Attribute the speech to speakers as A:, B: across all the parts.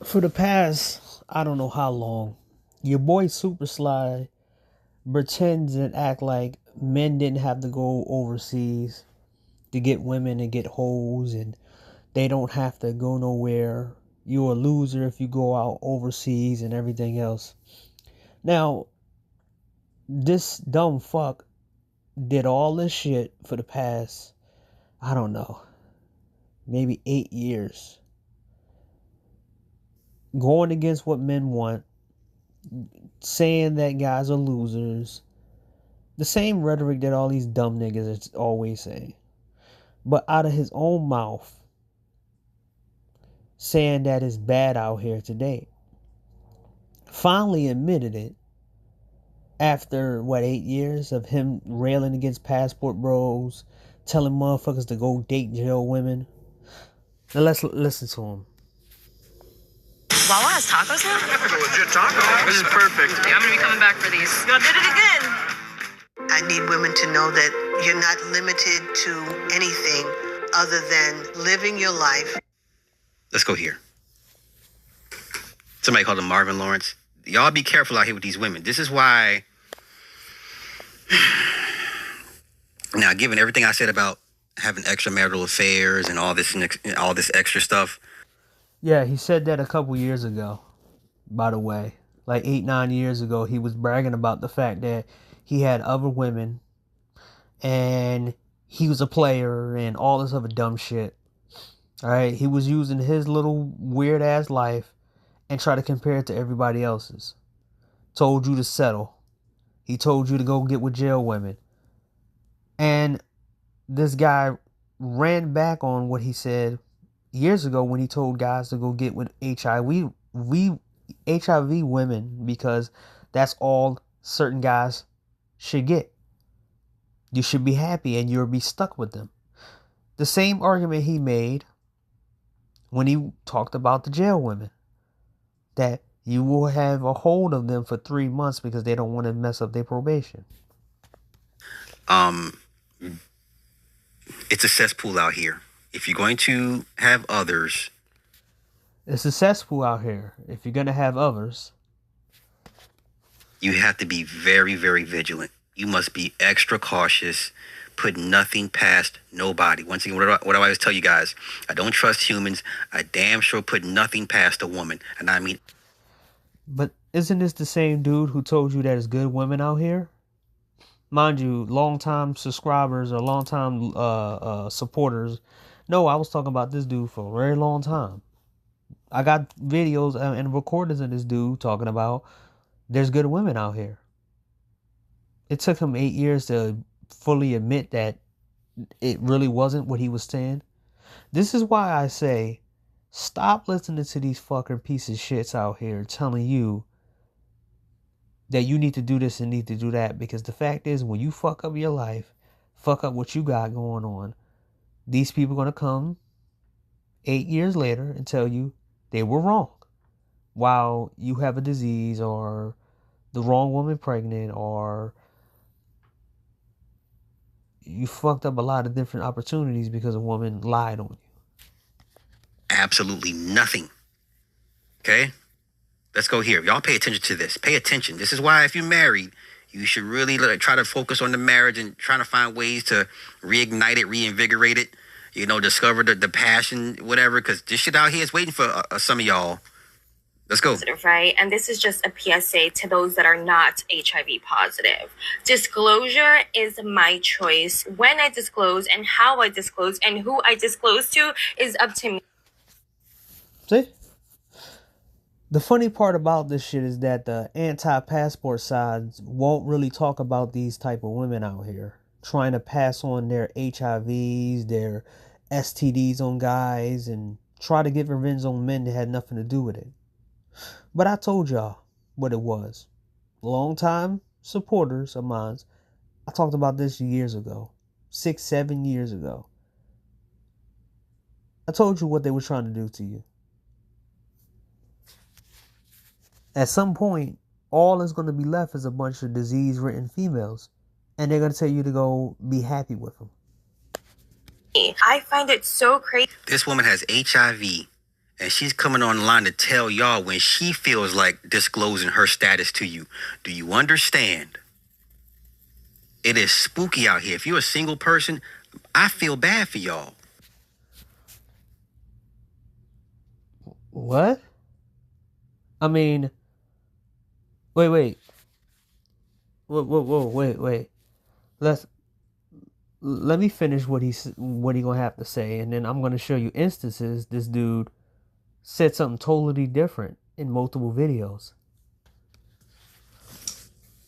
A: For the past, I don't know how long, your boy Super Sly pretends and act like men didn't have to go overseas to get women and get hoes, and they don't have to go nowhere. You're a loser if you go out overseas and everything else. Now, this dumb fuck did all this shit for the past, I don't know, maybe 8 years. Going against what men want, saying that guys are losers. The same rhetoric that all these dumb niggas are always saying. But out of his own mouth, saying that it's bad out here today. Finally admitted it after, 8 years of him railing against passport bros, telling motherfuckers to go date jail women. Now let's listen to him.
B: Wawa has tacos now?
C: That's a legit taco. This is perfect.
B: Yeah, I'm gonna be coming back for these. You did it again.
D: I need women to know that you're not limited to anything other than living your life.
E: Let's go here. Somebody called him Marvin Lawrence. Y'all be careful out here with these women. This is why. Now, given everything I said about having extramarital affairs and all this extra stuff.
A: Yeah, he said that a couple years ago, by the way. Like 8-9 years ago, he was bragging about the fact that he had other women and he was a player and all this other dumb shit. Alright, he was using his little weird ass life and try to compare it to everybody else's. Told you to settle. He told you to go get with jail women. And this guy ran back on what he said years ago when he told guys to go get with HIV women because that's all certain guys should get. You should be happy and you'll be stuck with them. The same argument he made when he talked about the jail women. That you will have a hold of them for 3 months because they don't want to mess up their probation.
E: It's a cesspool out here. If you're going to have others.
A: It's a cesspool out here. If you're going to have others.
E: You have to be very, very vigilant. You must be extra cautious. Put nothing past nobody. Once again, what do I always tell you guys? I don't trust humans. I damn sure put nothing past a woman. And I mean.
A: But isn't this the same dude who told you that there's good women out here? Mind you, long-time subscribers or long-time supporters. No, I was talking about this dude for a very long time. I got videos and recordings of this dude talking about there's good women out here. It took him 8 years to fully admit that it really wasn't what he was saying. This is why I say, stop listening to these fucking pieces of shits out here telling you that you need to do this and need to do that. Because the fact is, when you fuck up your life, fuck up what you got going on, these people are going to come 8 years later and tell you they were wrong. While you have a disease or the wrong woman pregnant or you fucked up a lot of different opportunities because a woman lied on you.
E: Absolutely nothing. Okay? Let's go here. Y'all pay attention to this. Pay attention. This is why if you're married, you should really try to focus on the marriage and trying to find ways to reignite it, reinvigorate it, discover the passion, whatever, because this shit out here is waiting for some of y'all. Let's go.
B: Right? And this is just a PSA to those that are not HIV positive. Disclosure is my choice. When I disclose and how I disclose and who I disclose to is up to me.
A: See? The funny part about this shit is that the anti-passport sides won't really talk about these type of women out here trying to pass on their HIVs, their STDs on guys and try to get revenge on men that had nothing to do with it. But I told y'all what it was. Long-time supporters of mine, I talked about this years ago, 6-7 years ago. I told you what they were trying to do to you. At some point, all that's going to be left is a bunch of disease-ridden females. And they're going to tell you to go be happy with them.
B: I find it so crazy.
E: This woman has HIV And she's coming online to tell y'all when she feels like disclosing her status to you. Do you understand? It is spooky out here. If you're a single person, I feel bad for y'all.
A: What? I mean, wait. Whoa, wait. Let me finish what he gonna have to say, and then I'm gonna show you instances this dude said something totally different in multiple videos.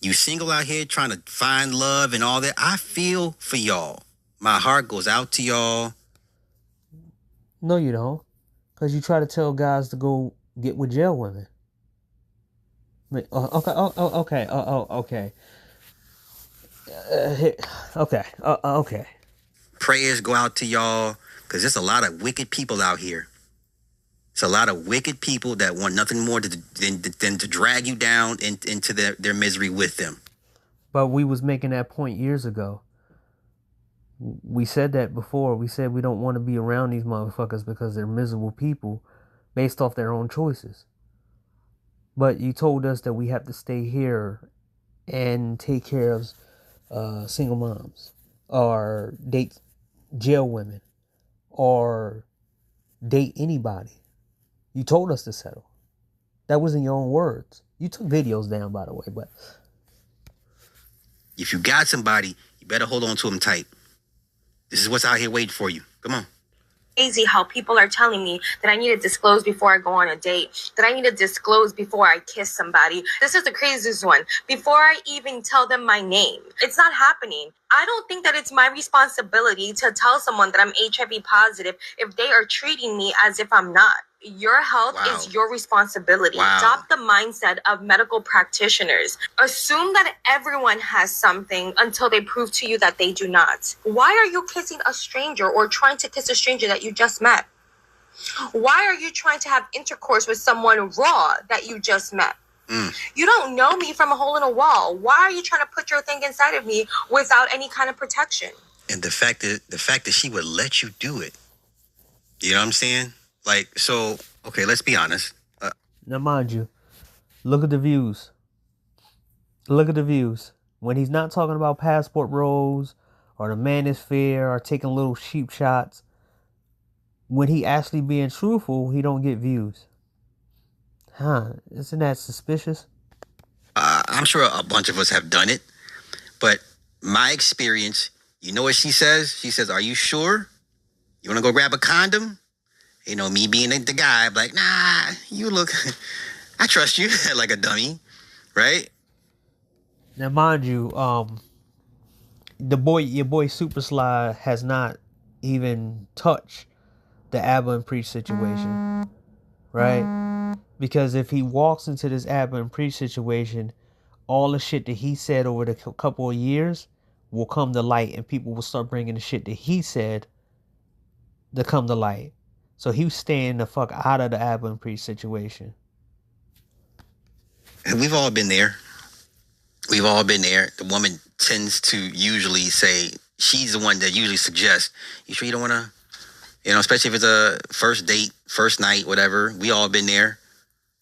E: You single out here trying to find love and all that. I feel for y'all. My heart goes out to y'all.
A: No, you don't, because you try to tell guys to go get with jail women. Okay. Okay.
E: Prayers go out to y'all because there's a lot of wicked people out here. It's a lot of wicked people that want nothing more than to drag you down into their misery with them.
A: But we was making that point years ago. We said that before. We said we don't want to be around these motherfuckers because they're miserable people based off their own choices. But you told us that we have to stay here and take care of single moms or date jail women or date anybody. You told us to settle. That was in your own words. You took videos down, by the way, but
E: if you got somebody, you better hold on to them tight. This is what's out here waiting for you. Come on.
B: Crazy how people are telling me that I need to disclose before I go on a date, that I need to disclose before I kiss somebody. This is the craziest one. Before I even tell them my name. It's not happening. I don't think that it's my responsibility to tell someone that I'm HIV positive if they are treating me as if I'm not. Your health is your responsibility. Stop the mindset of medical practitioners. Assume that everyone has something until they prove to you that they do not. Why are you kissing a stranger or trying to kiss a stranger that you just met? Why are you trying to have intercourse with someone raw that you just met? You don't know me from a hole in a wall. Why are you trying to put your thing inside of me without any kind of protection?
E: And the fact that she would let you do it. You know what I'm saying? Like, so, okay, let's be honest.
A: Now, mind you, look at the views. Look at the views. When he's not talking about passport bros or the manosphere or taking little cheap shots, when he actually being truthful, he don't get views. Huh? Isn't that suspicious?
E: I'm sure a bunch of us have done it, but my experience, you know what she says? She says, "Are you sure? You want to go grab a condom?" You know, me being the guy, I'm like, nah, you look, I trust you, like a dummy, right?
A: Now, mind you, your boy Super Sly has not even touched the Abba and Preach situation, right? Because if he walks into this Abba and Preach situation, all the shit that he said over the couple of years will come to light, and people will start bringing the shit that he said to come to light. So he was staying the fuck out of the Abba and Preach situation.
E: And we've all been there. We've all been there. The woman tends to usually say, she's the one that usually suggests, you sure you don't want to, you know, especially if it's a first date, first night, whatever. We all been there,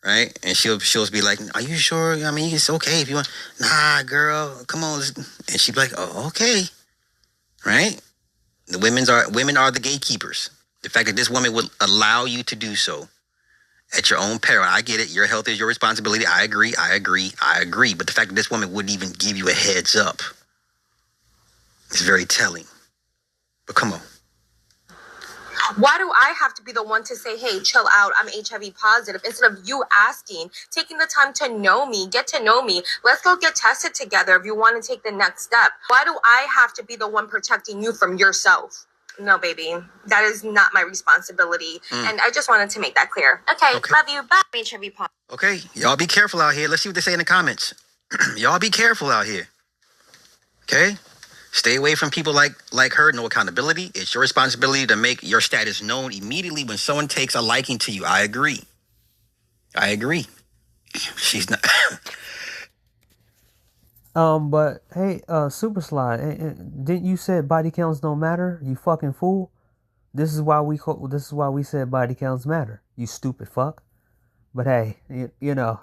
E: right? And she'll be like, are you sure? I mean, it's okay if you want. Nah, girl, come on. And she'd be like, oh, okay, right? The women are the gatekeepers. The fact that this woman would allow you to do so at your own peril. I get it. Your health is your responsibility. I agree. But the fact that this woman wouldn't even give you a heads up is very telling. But come on.
B: Why do I have to be the one to say, hey, chill out, I'm HIV positive, instead of you asking, taking the time to know me, get to know me, let's go get tested together if you want to take the next step? Why do I have to be the one protecting you from yourself? No, baby, that is not my responsibility. And I just wanted to make that clear. Okay. Love you. Bye. HIV positive.
E: Okay, y'all be careful out here. Let's see what they say in the comments. Y'all be careful out here. Okay? Stay away from people like her. No accountability. It's your responsibility to make your status known immediately when someone takes a liking to you. I agree. She's not.
A: But hey, Super Sly, didn't you say body counts don't matter? You fucking fool. This is why we said body counts matter. You stupid fuck. But hey,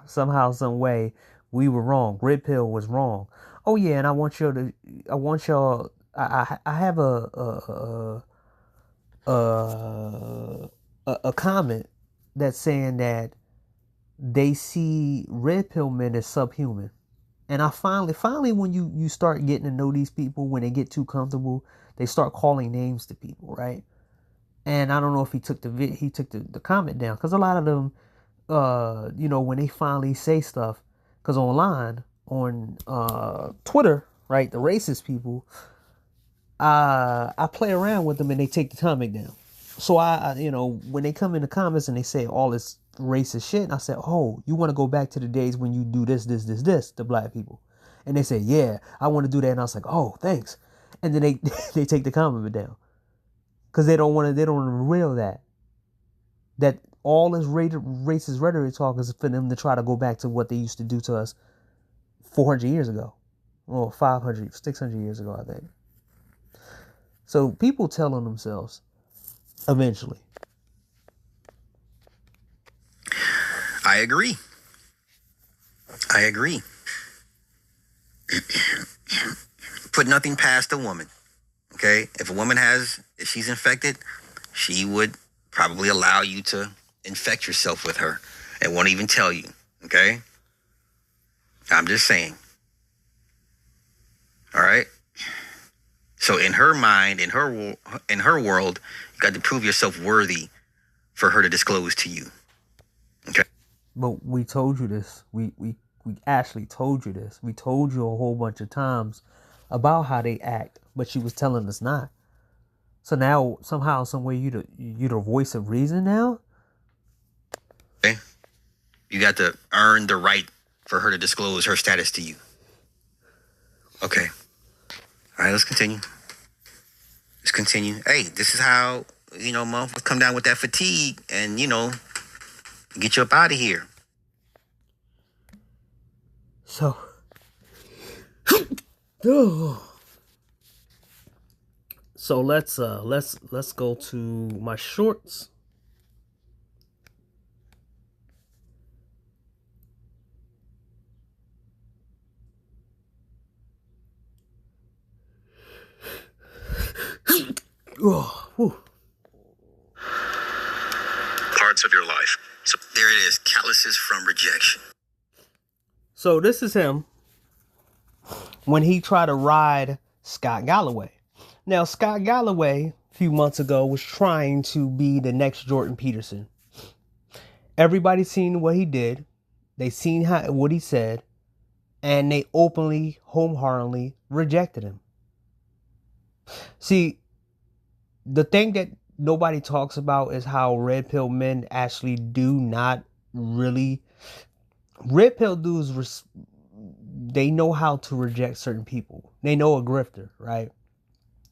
A: somehow, some way, we were wrong. Red pill was wrong. Oh yeah, and I want y'all. I have a comment that's saying that they see red pill men as subhuman. And I finally, when you start getting to know these people, when they get too comfortable, they start calling names to people, right? And I don't know if he took the comment down, because a lot of them, when they finally say stuff, because online on Twitter, right, the racist people, I play around with them and they take the comment down. So I when they come in the comments and they say all this racist shit, and I said, oh, you want to go back to the days when you do this to black people? And they say, yeah, I want to do that. And I was like, oh, thanks. And then they they take the comment down, because they don't reveal that all this racist rhetoric talk is for them to try to go back to what they used to do to us 400 years ago, or 500, 600 years ago, I think. So people tell on themselves eventually.
E: I agree. Put nothing past a woman. Okay? If she's infected, she would probably allow you to infect yourself with her and won't even tell you. Okay? I'm just saying. All right? So in her mind, in her world, you got to prove yourself worthy for her to disclose to you. Okay?
A: But we told you this. We actually told you this. We told you a whole bunch of times about how they act, but she was telling us not. So now somehow, some way, you the voice of reason now.
E: Okay. You got to earn the right for her to disclose her status to you. Okay. All right, let's continue. Hey, this is how, motherfuckers come down with that fatigue and, get you up out of here.
A: So, so let's go to my shorts.
C: Parts of your life.
E: So there it is. Calluses from rejection.
A: So this is him when he tried to ride Scott Galloway. Now, Scott Galloway, a few months ago, was trying to be the next Jordan Peterson. Everybody seen what he did. They seen what he said. And they openly, wholeheartedly rejected him. See, the thing that nobody talks about is how red pill men actually do not really... Red pill dudes, they know how to reject certain people. They know a grifter, right?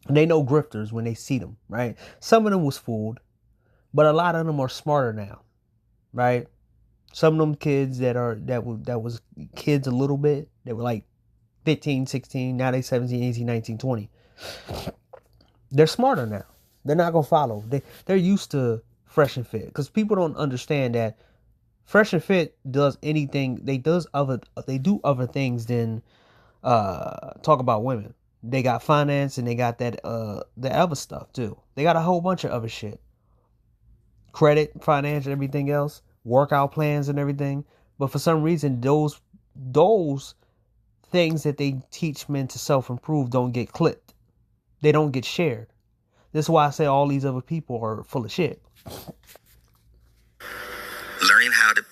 A: They know grifters when they see them, right? Some of them was fooled, but a lot of them are smarter now, right? Some of them kids that was kids a little bit, they were like 15, 16, now they 17, 18, 19, 20. They're smarter now. They're not going to follow. They're used to Fresh and Fit, because people don't understand that Fresh and Fit does anything. They do other things than talk about women. They got finance, and they got that the other stuff too. They got a whole bunch of other shit. Credit, finance, and everything else. Workout plans and everything. But for some reason, those things that they teach men to self-improve don't get clipped. They don't get shared. This is why I say all these other people are full of shit.
E: Learning how to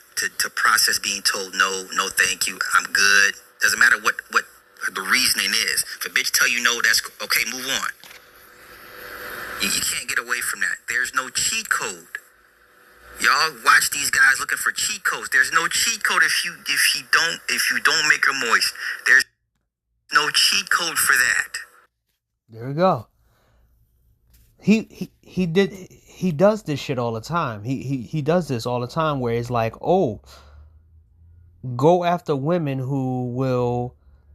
E: process being told no, thank you, I'm good. Doesn't matter what the reasoning is. If a bitch tell you no, that's okay, move on. You can't get away from that. There's no cheat code. Y'all watch these guys looking for cheat codes. There's no cheat code if you don't make her moist. There's no cheat code for that.
A: There we go. He does this shit all the time. He does this all the time, where it's like, oh, go after women who will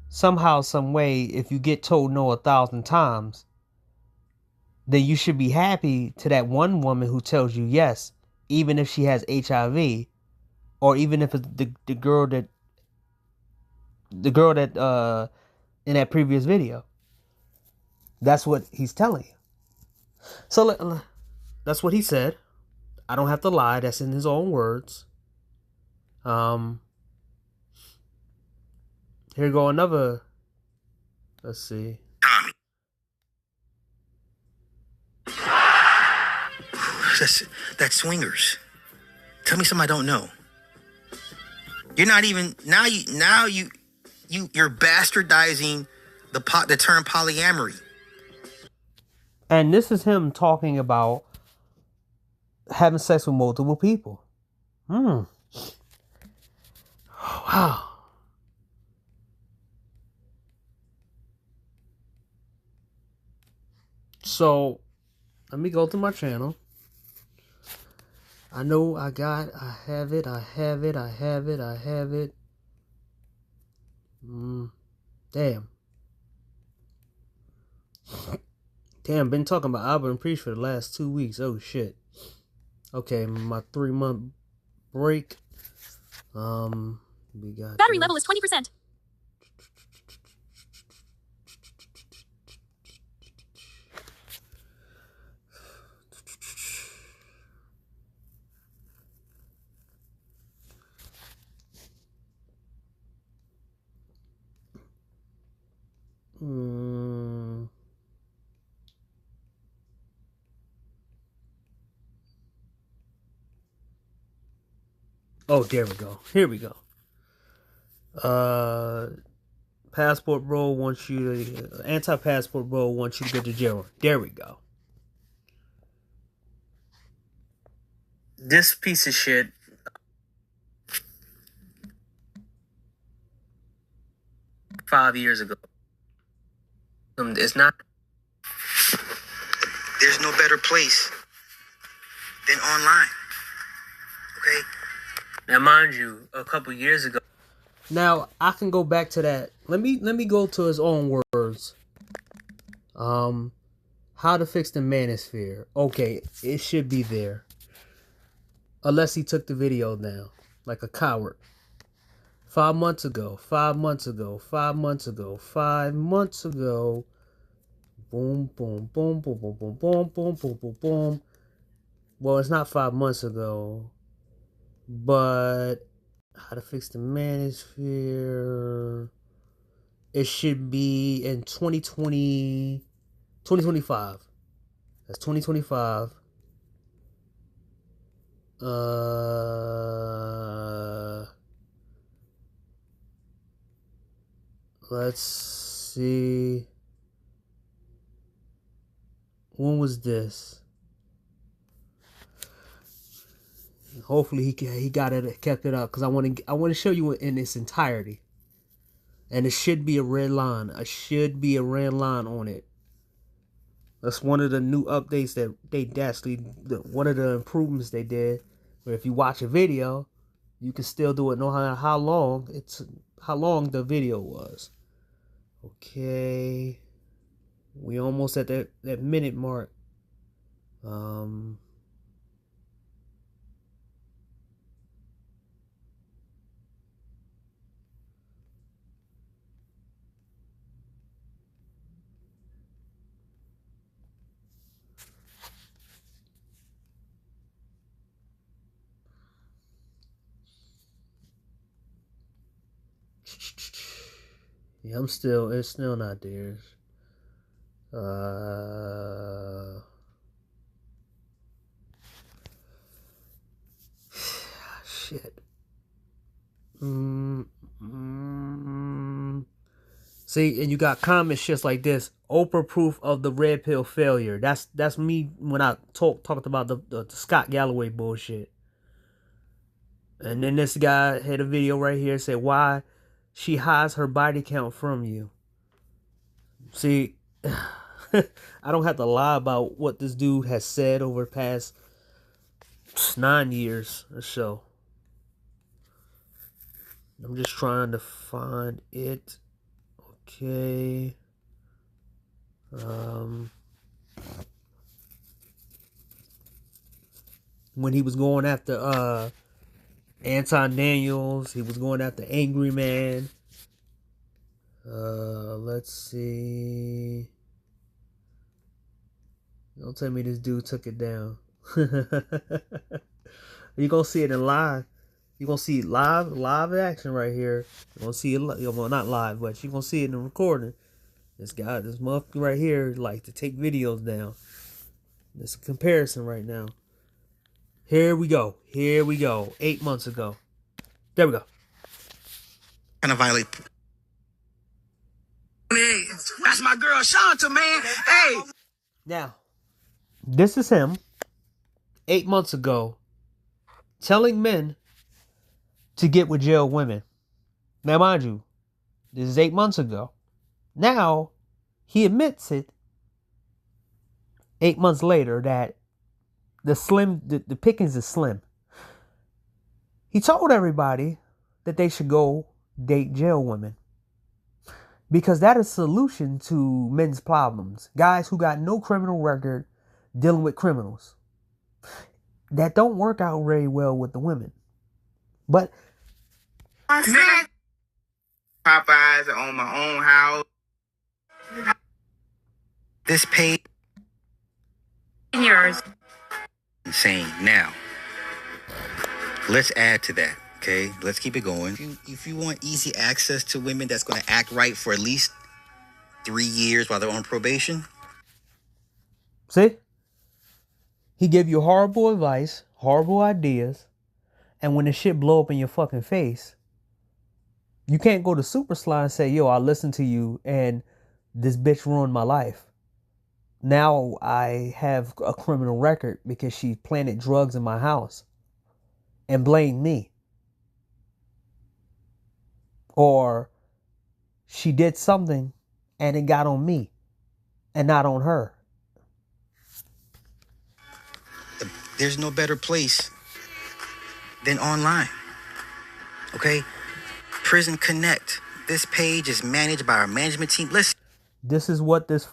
A: somehow, some way, if you get told no 1,000 times, then you should be happy to that one woman who tells you yes, even if she has HIV, or even if it's the girl that in that previous video. That's what he's telling you. So that's what he said. I don't have to lie. That's in his own words. Here go another. Let's see.
E: Tommy. That's swingers. Tell me something I don't know. You're not even you're bastardizing the term polyamory.
A: And this is him talking about having sex with multiple people. Wow. So, let me go to my channel. I know I have it. Damn. Been talking about Albert and Preach for the last 2 weeks. Oh, shit. Okay, my 3-month break. We got
F: battery level is 20%.
A: Oh, there we go. Here we go. Passport bro wants you to anti-passport bro wants you to go to jail. There we go. This piece of shit. $5 years ago. It's not.
E: There's no better place than online. Okay?
A: Now, mind you, a couple years ago. Now I can go back to that. Let me go to his own words. How to fix the manosphere. Okay, it should be there. Unless he took the video down like a coward. 5 months ago. Boom, boom, boom, boom, boom, boom, boom, boom, boom, boom, boom. Well, it's not 5 months ago. But how to fix the manosphere. It should be in 2025. That's 2025. Let's see. When was this? Hopefully he got it, kept it up, because I want to show you in its entirety. And it should be a red line. It should be a red line on it. That's one of the new updates that one of the improvements they did. Where if you watch a video, you can still do it no matter how long the video was. Okay. We almost at that minute mark. Yeah, it's still not there. Shit. See, and you got comments just like this. Oprah proof of the red pill failure. That's me when I talked about the Scott Galloway bullshit. And then this guy had a video right here said why she hides her body count from you. See, I don't have to lie about what this dude has said over the past 9 years or so. I'm just trying to find it. Okay. when he was going after Anton Daniels. He was going after Angry Man. Let's see. Don't tell me this dude took it down. You gonna see it in live. You gonna see live action right here. You gonna see it. Well, not live, but you gonna see it in the recording. This motherfucker right here, like to take videos down. There's a comparison right now. Here we go. 8 months ago. There we go.
E: Kind of violate.
C: That's my girl Shanta, man. Hey.
A: Now, this is him 8 months ago telling men to get with jail women. Now, mind you, this is 8 months ago. Now, he admits it 8 months later that the pickings is slim. He told everybody that they should go date jail women because that is a solution to men's problems. Guys who got no criminal record dealing with criminals. That don't work out very well with the women. But
C: Man. Popeyes on my own house.
E: This page
B: Yours.
E: insane. Now, let's add to that. Okay, let's keep it going. If you want easy access to women that's going to act right for at least 3 years while they're on probation.
A: see? He give you horrible advice, horrible ideas, and when the shit blow up in your fucking face, you can't go to Super Sly and say, yo, I listened to you and this bitch ruined my life. Now I have a criminal record because she planted drugs in my house and blamed me. Or she did something and it got on me and not on her.
E: There's no better place than online. Okay? Prison Connect. This page is managed by our management team. Listen.
A: This is what this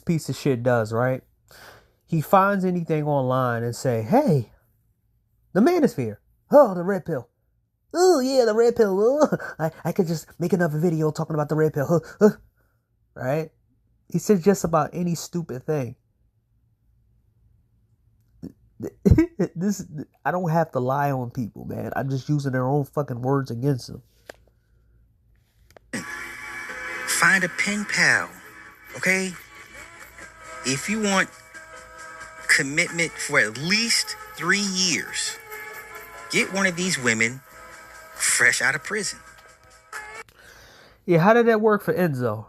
A: piece of shit does, right? He finds anything online and say, hey, the manosphere. Oh, the red pill. Oh, yeah, the red pill. Oh, I could just make another video talking about the red pill. Right? He says just about any stupid thing. I don't have to lie on people, man. I'm just using their own fucking words against them.
E: Find a pen pal, okay? If you want commitment for at least 3 years, get one of these women fresh out of prison.
A: Yeah, how did that work for Enzo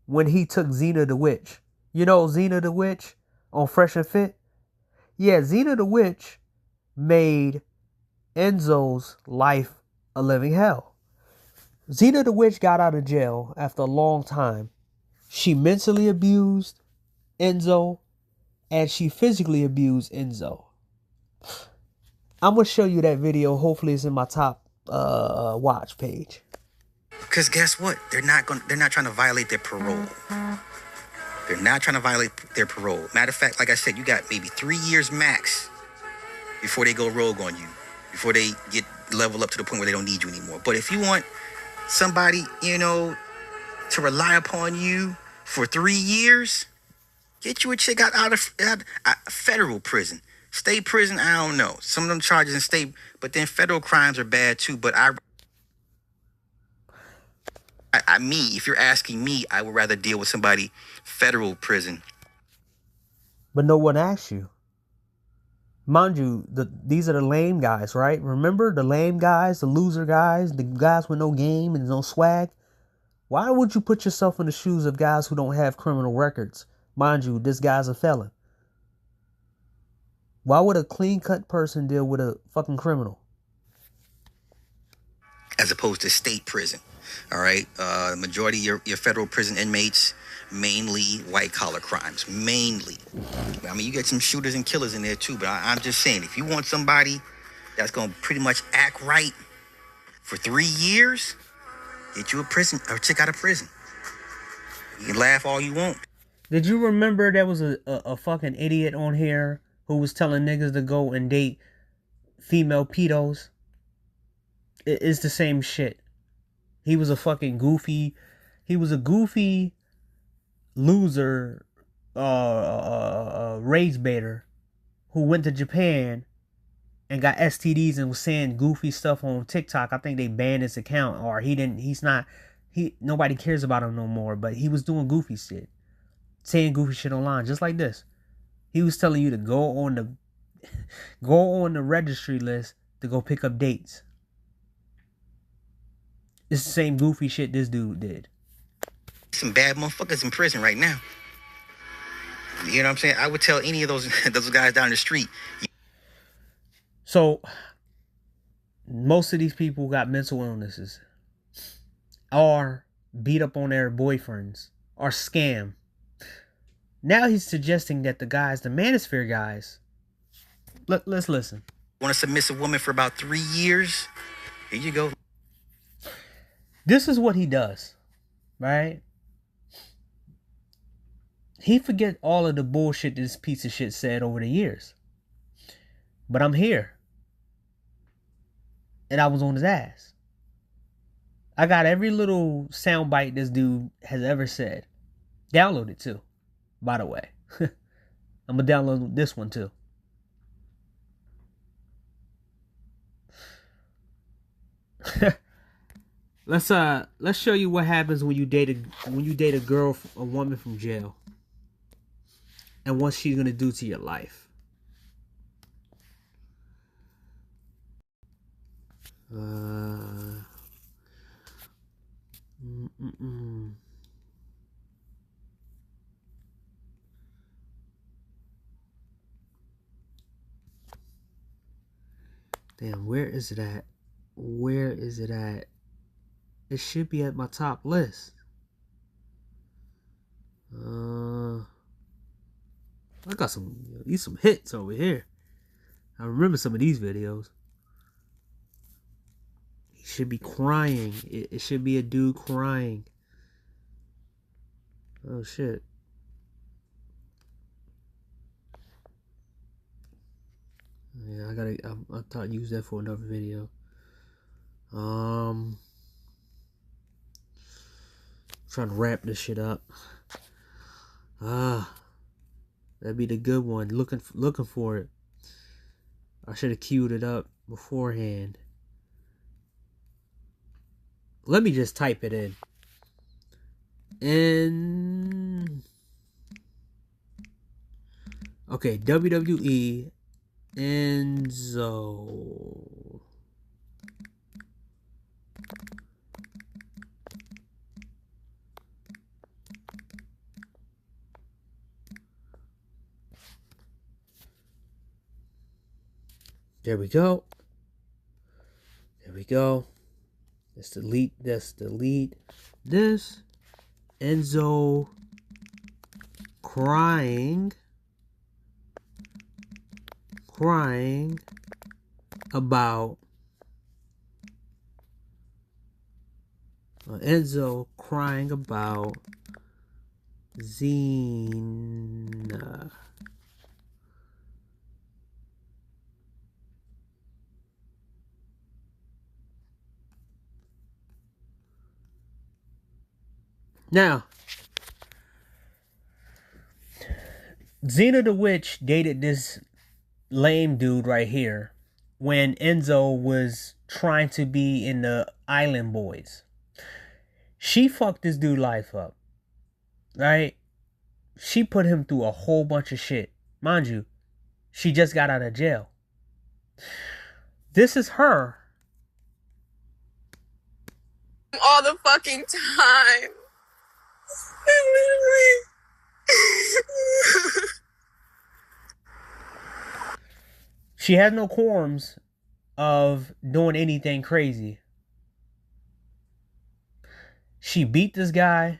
A: when he took Xena the Witch? You know Xena the Witch on Fresh and Fit? Yeah, Xena the Witch made Enzo's life a living hell. Xena the Witch got out of jail after a long time. She mentally abused Enzo and she physically abused Enzo. I'm going to show you that video. Hopefully it's in my top watch page.
E: Because guess what? They're not trying to violate their parole. They're not trying to violate their parole. Matter of fact, like I said, you got maybe 3 years max before they go rogue on you, before they get level up to the point where they don't need you anymore. But if you want somebody, to rely upon you for 3 years, get you a chick out of federal prison. State prison, I don't know. Some of them charges in state, but then federal crimes are bad too. But if you're asking me, I would rather deal with somebody federal prison.
A: But no one asked you. Mind you, these are the lame guys, right? Remember the lame guys, the loser guys, the guys with no game and no swag? Why would you put yourself in the shoes of guys who don't have criminal records? Mind you, this guy's a felon. Why would a clean-cut person deal with a fucking criminal?
E: As opposed to state prison. All right? Majority of your federal prison inmates, mainly white-collar crimes. Mainly. I mean, you get some shooters and killers in there too, but I'm just saying, if you want somebody that's going to pretty much act right for 3 years, get you a chick out of prison. You can laugh all you want.
A: Did you remember there was a fucking idiot on here who was telling niggas to go and date female pedos. It's the same shit. He was a fucking goofy. He was a goofy loser, rage baiter who went to Japan and got STDs and was saying goofy stuff on TikTok. I think they banned his account, or he didn't. He's not. Nobody cares about him no more. But he was doing goofy shit, saying goofy shit online, just like this. He was telling you to go on the registry list to go pick up dates. It's the same goofy shit this dude did.
E: Some bad motherfuckers in prison right now. You know what I'm saying? I would tell any of those guys down the street.
A: So, most of these people got mental illnesses, or beat up on their boyfriends, or scam. Now he's suggesting that the manosphere guys, let's listen.
E: Want a submissive woman for about 3 years? Here you go.
A: This is what he does, right? He forget all of the bullshit this piece of shit said over the years. But I'm here. And I was on his ass. I got every little soundbite this dude has ever said. Download it too, by the way. I'm gonna download this one too. Let's show you what happens when you date a woman from jail, and what she's gonna do to your life. Damn, where is it at? Where is it at? It should be at my top list. I got some hits over here. I remember some of these videos. He should be crying. It should be a dude crying. Oh shit. Yeah, I thought I'd use that for another video. Trying to wrap this shit up. That'd be the good one. Looking for it. I should have queued it up beforehand. Let me just type it in. Okay, WWE Enzo. There we go. Let's delete this. Enzo crying about Xena. Now, Xena the Witch dated this lame dude right here when Enzo was trying to be in the Island Boys. She fucked this dude's life up, right? She put him through a whole bunch of shit. Mind you, she just got out of jail. This is her.
B: All the fucking time.
A: She has no qualms of doing anything crazy. She beat this guy.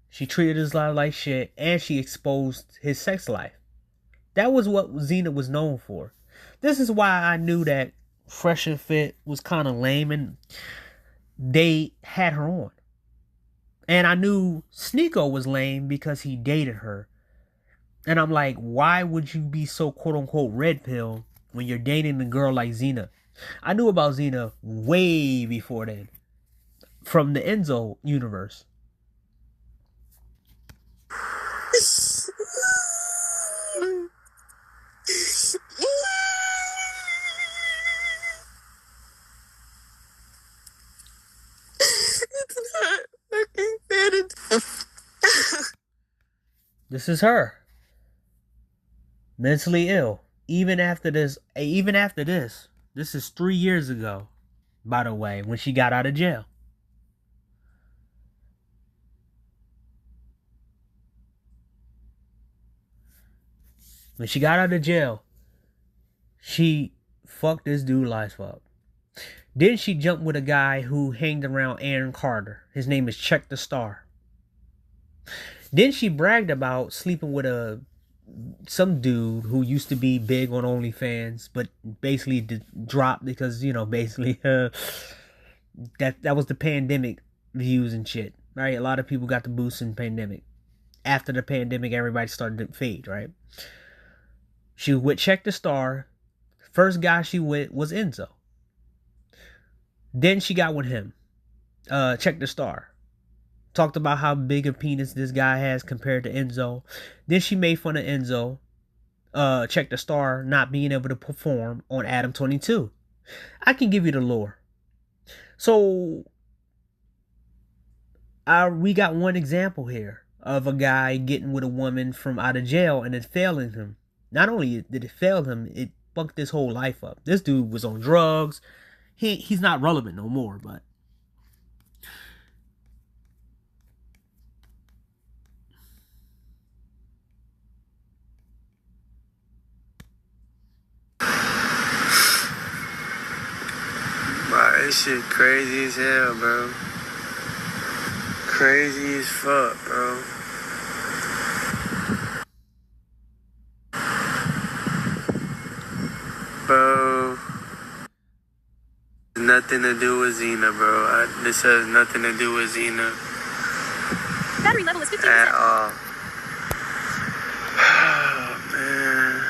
A: She treated his life like shit. And she exposed his sex life. That was what Xena was known for. This is why I knew that Fresh and Fit was kind of lame. And they had her on. And I knew Sneeko was lame because he dated her. And I'm like, why would you be so quote unquote red pill when you're dating a girl like Xena. I knew about Xena way before then, from the Enzo universe. This is her. Mentally ill. Even after this, this is 3 years ago, by the way, when she got out of jail. When she got out of jail, she fucked this dude life up. Then she jumped with a guy who hanged around Aaron Carter. His name is Check the Star. Then she bragged about sleeping with some dude who used to be big on OnlyFans, but basically dropped because, basically that was the pandemic views and shit, right? A lot of people got the boost in pandemic. After the pandemic, everybody started to fade, right? She was with Check the Star. First guy she with was Enzo. Then she got with him. Check the Star. Talked about how big a penis this guy has compared to Enzo. Then she made fun of Enzo. Check the Star not being able to perform on Adam 22. I can give you the lore. So we got one example here of a guy getting with a woman from out of jail and it failing him. Not only did it fail him, it fucked his whole life up. This dude was on drugs. He's not relevant no more, but
F: wow, this shit crazy as hell, bro. Crazy as fuck, bro. Bro, nothing to do with Xena, bro. This has nothing to do with Xena.
B: Battery level is 15%.
F: At all. Oh, man.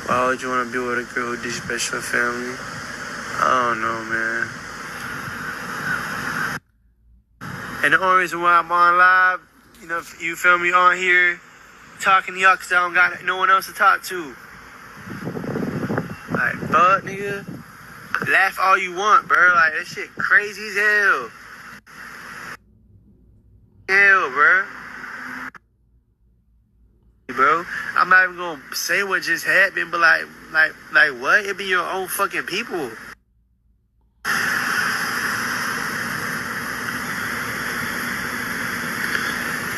F: Why would you want to be with a girl who disrespects your family? I don't know, man. And the only reason why I'm on live, you feel me, on here, talking to y'all because I don't got no one else to talk to. Like, fuck, nigga. Laugh all you want, bro. Like, that shit crazy as hell. Hell, bro. Bro, I'm not even gonna say what just happened, but like what? It be your own fucking people.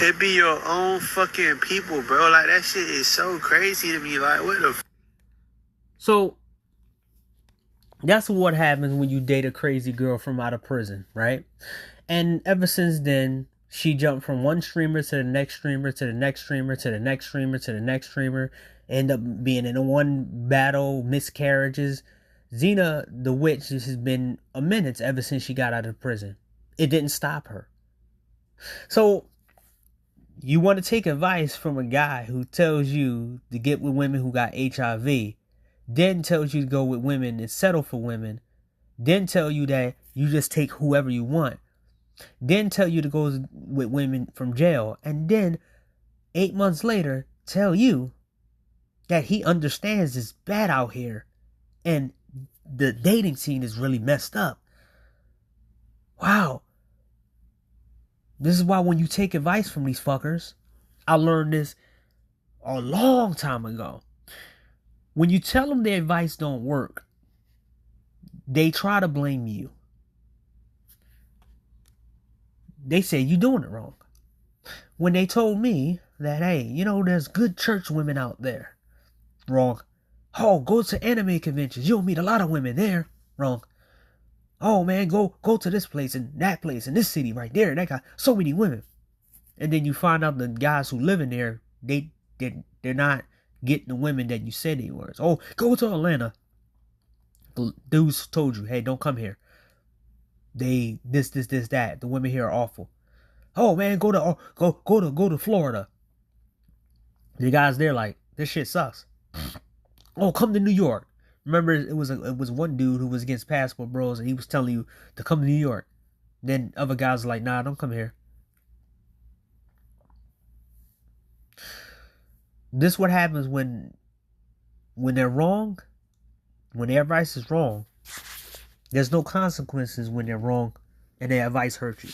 F: It be your own fucking people, bro. Like, that shit is so crazy to me. Like, what the
A: So that's what happens when you date a crazy girl from out of prison, right? And ever since then, she jumped from one streamer to the next streamer to the next streamer to the next streamer to the next streamer. End up being in one battle, miscarriages. Xena the witch has been a menace ever since she got out of prison. It didn't stop her. So you want to take advice from a guy who tells you to get with women who got HIV, then tells you to go with women and settle for women, then tell you that you just take whoever you want, then tell you to go with women from jail, and then 8 months later tell you that he understands it's bad out here and the dating scene is really messed up. Wow. This is why when you take advice from these fuckers, I learned this a long time ago. When you tell them their advice don't work, they try to blame you. They say you're doing it wrong. When they told me that, hey, there's good church women out there. Wrong. Oh, go to anime conventions. You'll meet a lot of women there. Wrong. Oh, man, go to this place and that place and this city right there. They got so many women. And then you find out the guys who live in there, they're not getting the women that you said they were. Oh, go to Atlanta. The dudes told you, hey, don't come here. They this that. The women here are awful. Oh man, go to Florida. The guys there like This shit sucks. Oh, come to New York. Remember, it was one dude who was against passport bros, and he was telling you to come to New York. Then other guys were like, nah, don't come here. This what happens when they're wrong, when their advice is wrong. There's no consequences when they're wrong and their advice hurts you.